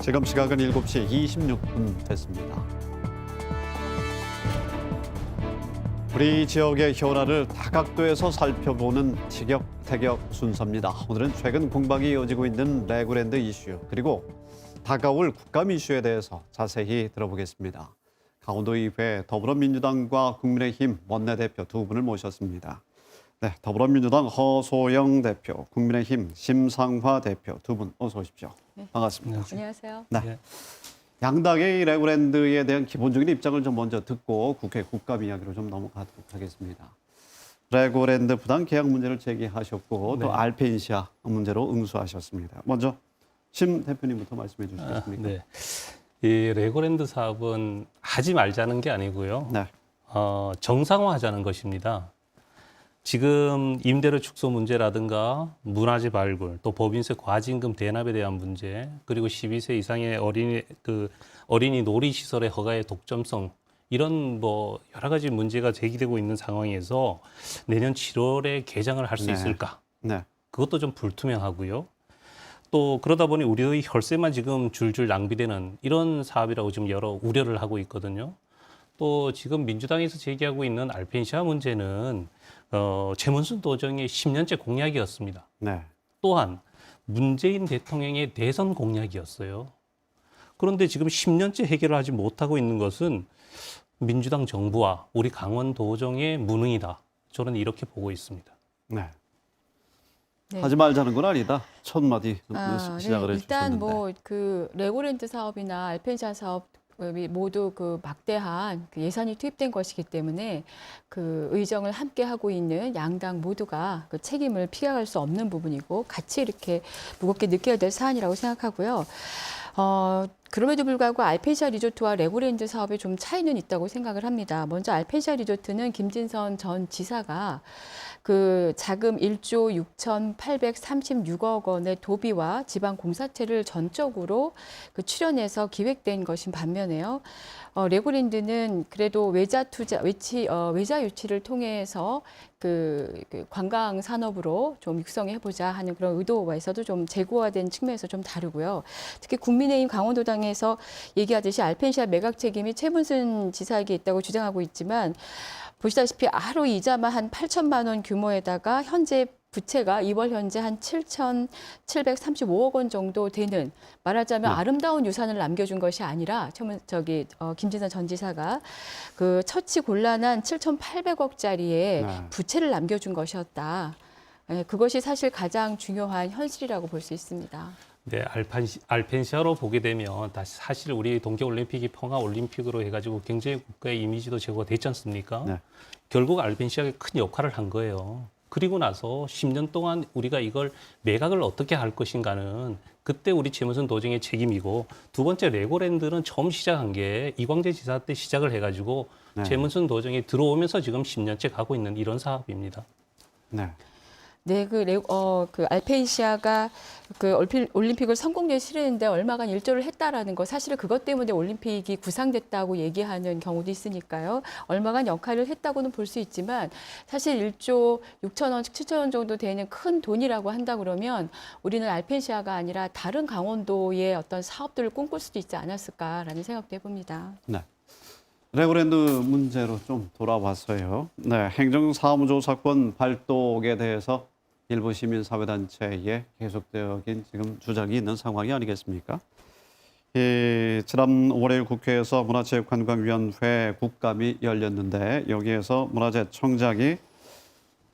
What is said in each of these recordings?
지금 시각은 7시 26분 됐습니다. 우리 지역의 현안을 다각도에서 살펴보는 티격태격 순서입니다. 오늘은 최근 공방이 이어지고 있는 레고랜드 이슈 그리고 다가올 국감 이슈에 대해서 자세히 들어보겠습니다. 강원도의회 더불어민주당과 국민의힘 원내대표 두 분을 모셨습니다. 네, 더불어민주당 허소영 대표, 국민의힘 심상화 대표 두 분 어서 오십시오. 반갑습니다. 안녕하세요. 네. 양당의 이 레고랜드에 대한 기본적인 입장을 좀 먼저 듣고 국회 국감 이야기로 좀 넘어가도록 하겠습니다. 레고랜드 부당 계약 문제를 제기하셨고 또 알펜시아 문제로 응수하셨습니다. 먼저 심 대표님부터 말씀해 주시겠습니까? 네. 이 레고랜드 사업은 하지 말자는 게 아니고요. 네. 정상화하자는 것입니다. 지금 임대료 축소 문제라든가 문화재 발굴, 또 법인세 과징금 대납에 대한 문제, 그리고 12세 이상의 어린이 놀이 시설의 허가의 독점성 이런 여러 가지 문제가 제기되고 있는 상황에서 내년 7월에 개장을 할 수 있을까? 네. 그것도 좀 불투명하고요. 또 그러다 보니 우리의 혈세만 지금 줄줄 낭비되는 이런 사업이라고 지금 여러 우려를 하고 있거든요. 또 지금 민주당에서 제기하고 있는 알펜시아 문제는 최문순 도정의 10년째 공약이었습니다. 네. 또한 문재인 대통령의 대선 공약이었어요. 그런데 지금 10년째 해결을 하지 못하고 있는 것은 민주당 정부와 우리 강원도정의 무능이다. 저는 이렇게 보고 있습니다. 네. 네. 하지 말자는 건 아니다. 첫 마디 시작을 네. 해주셨는데. 일단 그 레고랜드 사업이나 알펜시아 사업 모두 그 막대한 그 예산이 투입된 것이기 때문에 그 의정을 함께 하고 있는 양당 모두가 그 책임을 피해갈 수 없는 부분이고 같이 이렇게 무겁게 느껴야 될 사안이라고 생각하고요. 그럼에도 불구하고 알펜시아 리조트와 레고랜드 사업에 좀 차이는 있다고 생각을 합니다. 먼저 알펜시아 리조트는 김진선 전 지사가 그 자금 1조 6,836억 원의 도비와 지방 공사채를 전적으로 그 출연해서 기획된 것인 반면에요. 레고랜드는 그래도 외자 유치를 통해서 그 관광 산업으로 좀 육성해보자 하는 그런 의도에서도 좀 재고화된 측면에서 좀 다르고요. 특히 국민의힘 강원도당에서 얘기하듯이 알펜시아 매각 책임이 최문순 지사에게 있다고 주장하고 있지만 보시다시피 하루 이자만 한 8천만 원 규모에다가 현재 부채가 2월 현재 한 7,735억 원 정도 되는 말하자면 아름다운 유산을 남겨준 것이 아니라 김진선 전 지사가 그 처치곤란한 7,800억짜리의 부채를 남겨준 것이었다. 그것이 사실 가장 중요한 현실이라고 볼 수 있습니다. 네, 알펜시아로 보게 되면 다시 사실 우리 동계올림픽이 평화올림픽으로 해가지고 경제 국가의 이미지도 제고가 됐지 않습니까? 네. 결국 알펜시아가 큰 역할을 한 거예요. 그리고 나서 10년 동안 우리가 이걸 매각을 어떻게 할 것인가는 그때 우리 최문순 도정의 책임이고 두 번째 레고랜드는 처음 시작한 게 이광재 지사 때 시작을 해가지고 최문순 도정이 들어오면서 지금 10년째 가고 있는 이런 사업입니다. 네. 네, 그 알펜시아가 그 올림픽을 성공리에 치르는데 얼마간 일조를 했다라는 거 사실은 그것 때문에 올림픽이 구상됐다고 얘기하는 경우도 있으니까요. 얼마간 역할을 했다고는 볼 수 있지만 사실 1조 6천억, 7천원 정도 되는 큰 돈이라고 한다 그러면 우리는 알펜시아가 아니라 다른 강원도의 어떤 사업들을 꿈꿀 수도 있지 않았을까라는 생각도 해봅니다. 네. 레고랜드 문제로 좀 돌아와서요. 네, 행정사무조 사건 발독에 대해서 일부 시민사회단체의 계속적인 지금 주장이 있는 상황이 아니겠습니까? 지난 월요일 국회에서 문화체육관광위원회 국감이 열렸는데 여기에서 문화재청장이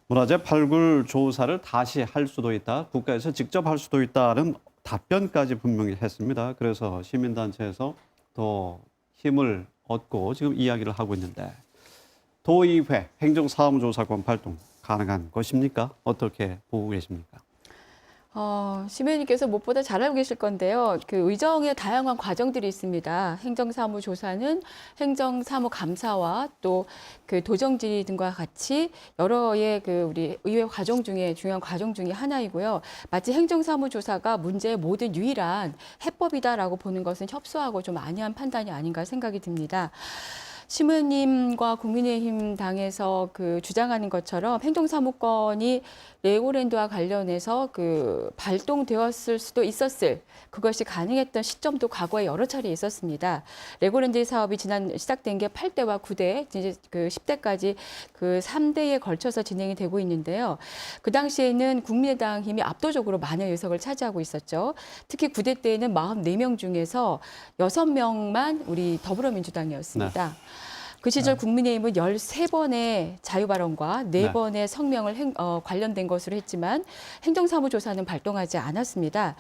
문화재 발굴 조사를 다시 할 수도 있다, 국가에서 직접 할 수도 있다는 답변까지 분명히 했습니다. 그래서 시민단체에서 더 힘을 얻고 지금 이야기를 하고 있는데 도의회 행정사무조사권 발동 가능한 것입니까? 어떻게 보고 계십니까? 시민님께서 무엇보다 잘 알고 계실 건데요. 그 의정의 다양한 과정들이 있습니다. 행정사무조사는 행정사무감사와 또 그 도정질 등과 같이 여러의 그 우리 의회 과정 중에 중요한 과정 중에 하나이고요. 마치 행정사무조사가 문제의 모든 유일한 해법이다라고 보는 것은 협소하고 좀 안이한 판단이 아닌가 생각이 듭니다. 시무님과 국민의힘 당에서 그 주장하는 것처럼 행정사무권이 레고랜드와 관련해서 그 발동되었을 수도 있었을 그것이 가능했던 시점도 과거에 여러 차례 있었습니다. 레고랜드 사업이 지난 시작된 게 8대와 9대, 이제 그 10대까지 그 3대에 걸쳐서 진행이 되고 있는데요. 그 당시에는 국민의당 힘이 압도적으로 많은 의석을 차지하고 있었죠. 특히 9대 때에는 44명 중에서 6명만 우리 더불어민주당이었습니다. 그 시절 국민의힘은 13번의 자유발언과 4번의 성명을 관련된 것으로 했지만 행정사무조사는 발동하지 않았습니다.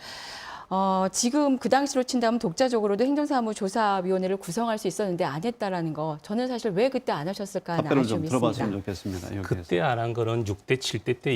지금 그 당시로 친다면 독자적으로도 행정사무조사위원회를 구성할 수 있었는데 안 했다라는 거. 저는 사실 왜 그때 안 하셨을까 하는 답변을 좀 아쉬움이 들어봤으면 있습니다. 좋겠습니다. 여기에서. 그때 안 한 거는 6대, 7대 때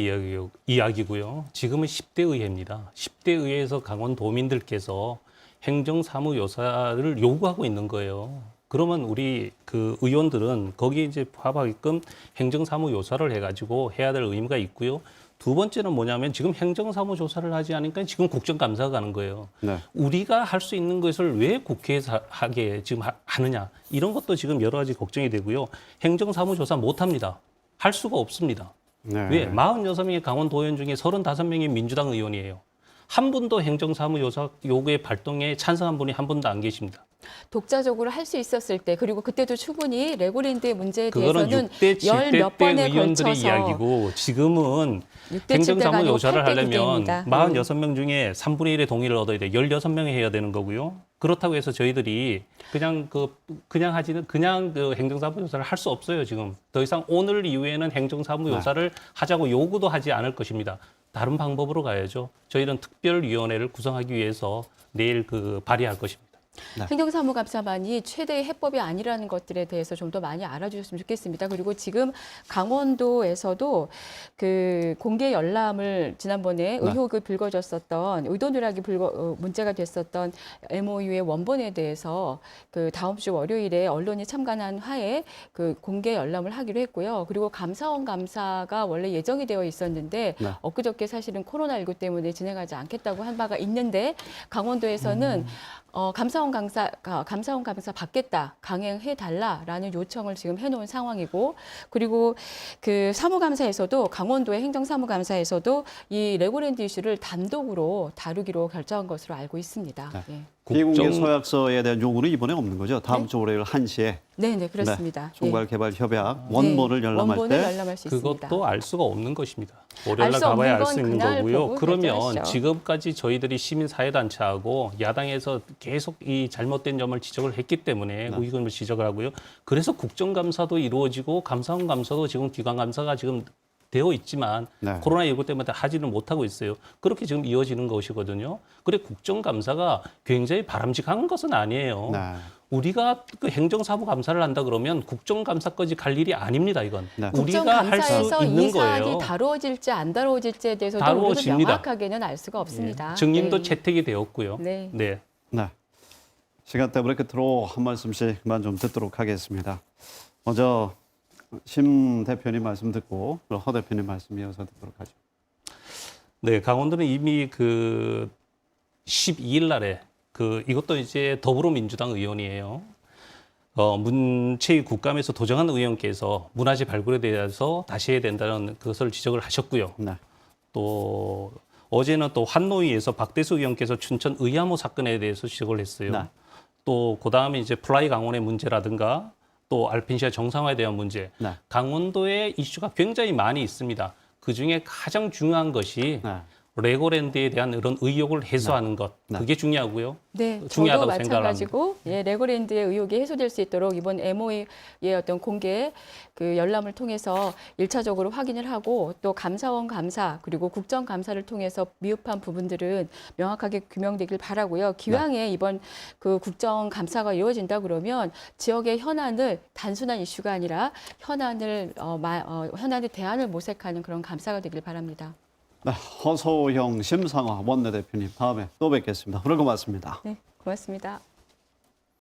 이야기고요. 지금은 10대 의회입니다. 10대 의회에서 강원도민들께서 행정사무요사를 요구하고 있는 거예요. 그러면 우리 그 의원들은 거기에 이제 부합하게끔 행정사무요사를 해가지고 해야 될 의무가 있고요. 두 번째는 뭐냐면 지금 행정사무조사를 하지 않으니까 지금 국정감사가 가는 거예요. 네. 우리가 할 수 있는 것을 왜 국회에서 하게 지금 하느냐. 이런 것도 지금 여러 가지 걱정이 되고요. 행정사무조사 못합니다. 할 수가 없습니다. 네. 왜? 46명의 강원도 의원 중에 35명이 민주당 의원이에요. 한 분도 행정사무조사 요구의 발동에 찬성한 분이 한 분도 안 계십니다. 독자적으로 할 수 있었을 때 그리고 그때도 충분히 레고랜드의 문제에 그거는 대해서는 6대, 열 7대 몇 때 번에 의원들의 걸쳐서 이야기고 지금은 6대 7대가 행정사무 아니고 요사를 8대 하려면 9대입니다. 46명 중에 3분의 1의 동의를 얻어야 돼. 16명이 해야 되는 거고요. 그렇다고 해서 저희들이 그냥 그 행정사무 요사를 할 수 없어요, 지금. 더 이상 오늘 이후에는 행정사무 요사를 하자고 요구도 하지 않을 것입니다. 다른 방법으로 가야죠. 저희는 특별위원회를 구성하기 위해서 내일 발의할 것입니다. 네. 행정사무감사만이 최대의 해법이 아니라는 것들에 대해서 좀 더 많이 알아주셨으면 좋겠습니다. 그리고 지금 강원도에서도 그 공개 열람을 지난번에 의혹을 불거졌었던 의도 누락이 문제가 됐었던 MOU의 원본에 대해서 그 다음 주 월요일에 언론이 참관한 화에 그 공개 열람을 하기로 했고요. 그리고 감사원 감사가 원래 예정이 되어 있었는데 엊그저께 사실은 코로나19 때문에 진행하지 않겠다고 한 바가 있는데 강원도에서는 감사원 감사 받겠다, 강행해 달라라는 요청을 지금 해놓은 상황이고, 그리고 그 사무감사에서도 강원도의 행정사무감사에서도 이 레고랜드 이슈를 단독으로 다루기로 결정한 것으로 알고 있습니다. 네. 예. 비공개 서약서에 대한 요구는 이번에 없는 거죠. 다음 주 월요일 1시에 네, 그렇습니다. 총괄개발협약 원본을 열람할 원본을 때 열람할 수 있습니다. 그것도 알 수가 없는 것입니다. 알 월요일날 수 없는 가봐야 알 건 수 있는 그날 거고요. 보고 그러면 결정하시죠. 지금까지 저희들이 시민사회단체하고 야당에서 계속 이 잘못된 점을 지적을 했기 때문에 우익을 지적을 하고요. 그래서 국정감사도 이루어지고 감사원 감사도 지금 기관감사가 지금 되어 있지만 코로나19 때문에 하지는 못하고 있어요. 그렇게 지금 이어지는 것이거든요. 그래 국정감사가 굉장히 바람직한 것은 아니에요. 우리가 그 행정사무감사를 한다 그러면 국정감사까지 갈 일이 아닙니다. 이건 우리가 할 수 국정감사에서 있는 이 사안이 거예요. 다루어질지 안 다루어질지에 대해서도 다루어집니다. 우리는 명확하게는 알 수가 없습니다. 증인도 네. 채택이 되었고요. 네. 네. 시간 때문에 끝으로 한 말씀씩만 좀 듣도록 하겠습니다. 먼저 심 대표님 말씀 듣고 허 대표님 말씀 이어서 듣도록 하죠. 네, 강원도는 이미 12일 날에 이것도 이제 더불어민주당 의원이에요. 문체위 국감에서 도정한 의원께서 문화재 발굴에 대해서 다시 해야 된다는 것을 지적을 하셨고요. 또 어제는 또 환노위에서 박대수 의원께서 춘천 의암호 사건에 대해서 지적을 했어요. 또 그다음에 이제 플라이 강원의 문제라든가 또 알펜시아 정상화에 대한 문제, 강원도의 이슈가 굉장히 많이 있습니다. 그중에 가장 중요한 것이 레고랜드에 대한 이런 의혹을 해소하는 것, 그게 중요하고요. 네, 저도 중요하다고 생각을 마찬가지고 레고랜드의 의혹이 해소될 수 있도록 이번 MOU의 어떤 공개 열람을 통해서 1차적으로 확인을 하고 또 감사원 감사 그리고 국정감사를 통해서 미흡한 부분들은 명확하게 규명되길 바라고요. 기왕에 이번 국정감사가 이루어진다 그러면 지역의 현안을 단순한 이슈가 아니라 현안의 대안을 모색하는 그런 감사가 되길 바랍니다. 허소영 심상화 원내대표님 다음에 또 뵙겠습니다. 오늘 고맙습니다. 네, 고맙습니다.